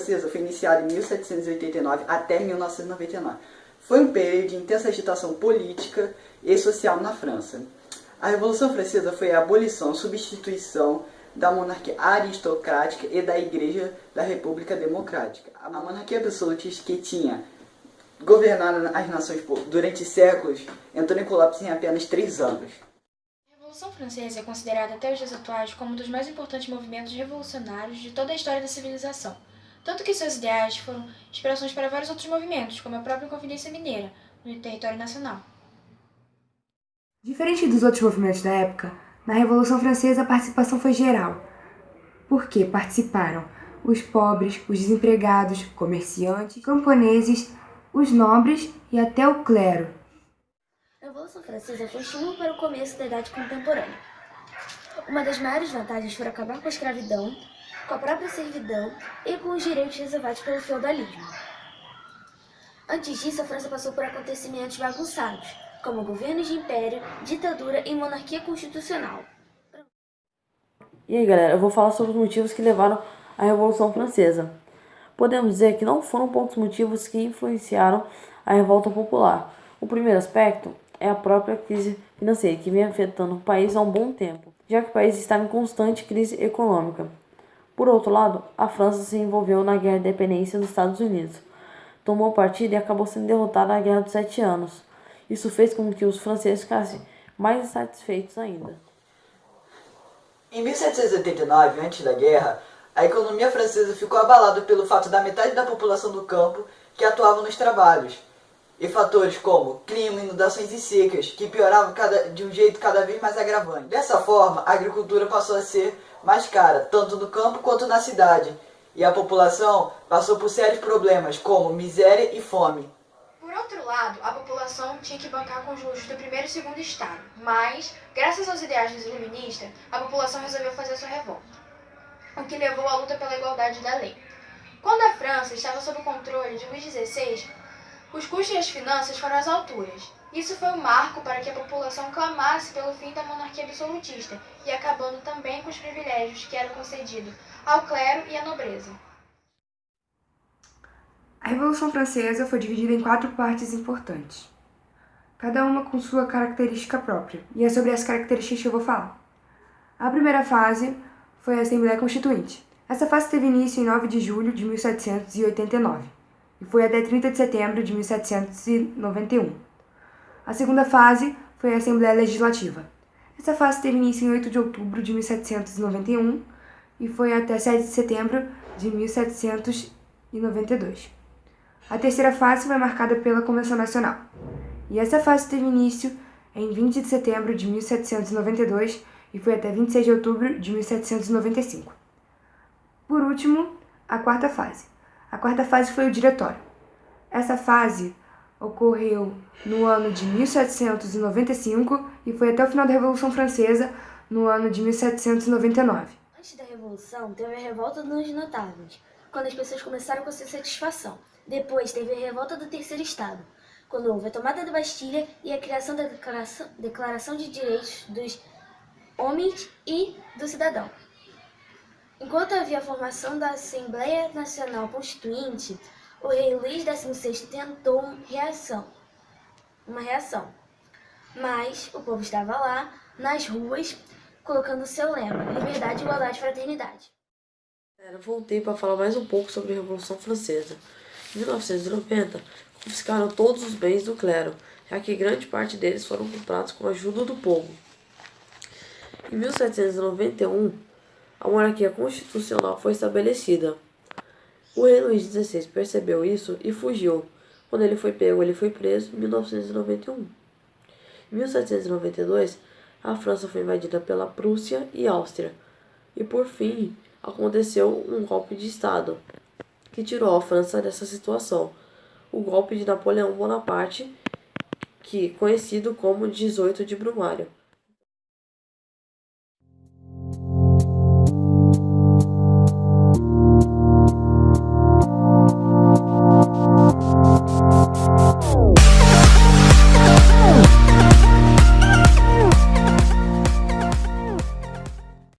Francesa foi iniciada em 1789 até 1999. Foi um período de intensa agitação política e social na França. A Revolução Francesa foi a abolição, substituição da monarquia aristocrática e da Igreja da República Democrática. A monarquia absolutista, que tinha governado as nações durante séculos, entrou em colapso em apenas 3 anos. A Revolução Francesa é considerada até os dias atuais como um dos mais importantes movimentos revolucionários de toda a história da civilização, tanto que seus ideais foram inspirações para vários outros movimentos, como a própria Inconfidência Mineira, no território nacional. Diferente dos outros movimentos da época, na Revolução Francesa a participação foi geral, porque participaram os pobres, os desempregados, comerciantes, camponeses, os nobres e até o clero. A Revolução Francesa foi um estímulo para o começo da Idade Contemporânea. Uma das maiores vantagens foi acabar com a escravidão, com a própria servidão e com os direitos reservados pelo feudalismo. Antes disso, a França passou por acontecimentos bagunçados, como governos de império, ditadura e monarquia constitucional. E aí, galera, eu vou falar sobre os motivos que levaram à Revolução Francesa. Podemos dizer que não foram poucos motivos que influenciaram a revolta popular. O primeiro aspecto é a própria crise financeira, que vem afetando o país há um bom tempo, já que o país estava em constante crise econômica. Por outro lado, a França se envolveu na Guerra de Independência dos Estados Unidos, tomou partido e acabou sendo derrotada na Guerra dos 7 Anos. Isso fez com que os franceses ficassem mais insatisfeitos ainda. Em 1789, antes da guerra, a economia francesa ficou abalada pelo fato da metade da população do campo que atuava nos trabalhos, e fatores como clima, inundações e secas, que pioravam de um jeito cada vez mais agravante. Dessa forma, a agricultura passou a ser mais cara, tanto no campo quanto na cidade, e a população passou por sérios problemas, como miséria e fome. Por outro lado, a população tinha que bancar com juros do primeiro e segundo estado, mas, graças aos ideais dos iluministas, a população resolveu fazer sua revolta, o que levou à luta pela igualdade da lei. Quando a França estava sob o controle de Luís XVI, os custos e as finanças foram às alturas. Isso foi um marco para que a população clamasse pelo fim da monarquia absolutista e acabando também com os privilégios que eram concedidos ao clero e à nobreza. A Revolução Francesa foi dividida em 4 partes importantes, cada uma com sua característica própria, e é sobre as características que eu vou falar. A primeira fase foi a Assembleia Constituinte. Essa fase teve início em 9 de julho de 1789 e foi até 30 de setembro de 1791. A segunda fase foi a Assembleia Legislativa. Essa fase teve início em 8 de outubro de 1791 e foi até 7 de setembro de 1792. A terceira fase foi marcada pela Convenção Nacional, e essa fase teve início em 20 de setembro de 1792 e foi até 26 de outubro de 1795. Por último, a quarta fase. A quarta fase foi o Diretório. Essa fase ocorreu no ano de 1795 e foi até o final da Revolução Francesa, no ano de 1799. Antes da Revolução, teve a Revolta dos Notáveis, quando as pessoas começaram com sua satisfação. Depois teve a Revolta do Terceiro Estado, quando houve a tomada da Bastilha e a criação da Declaração de Direitos dos Homens e do Cidadão. Enquanto havia a formação da Assembleia Nacional Constituinte, o rei Luís XVI tentou uma reação. Mas o povo estava lá, nas ruas, colocando seu lema: liberdade, igualdade, fraternidade. Eu voltei para falar mais um pouco sobre a Revolução Francesa. Em 1990, confiscaram todos os bens do clero, já que grande parte deles foram comprados com a ajuda do povo. Em 1791, a monarquia constitucional foi estabelecida. O rei Luís XVI percebeu isso e fugiu. Quando ele foi pego, ele foi preso em 1991. Em 1792, a França foi invadida pela Prússia e Áustria. E por fim, aconteceu um golpe de Estado, que tirou a França dessa situação. O golpe de Napoleão Bonaparte, conhecido como 18 de Brumário.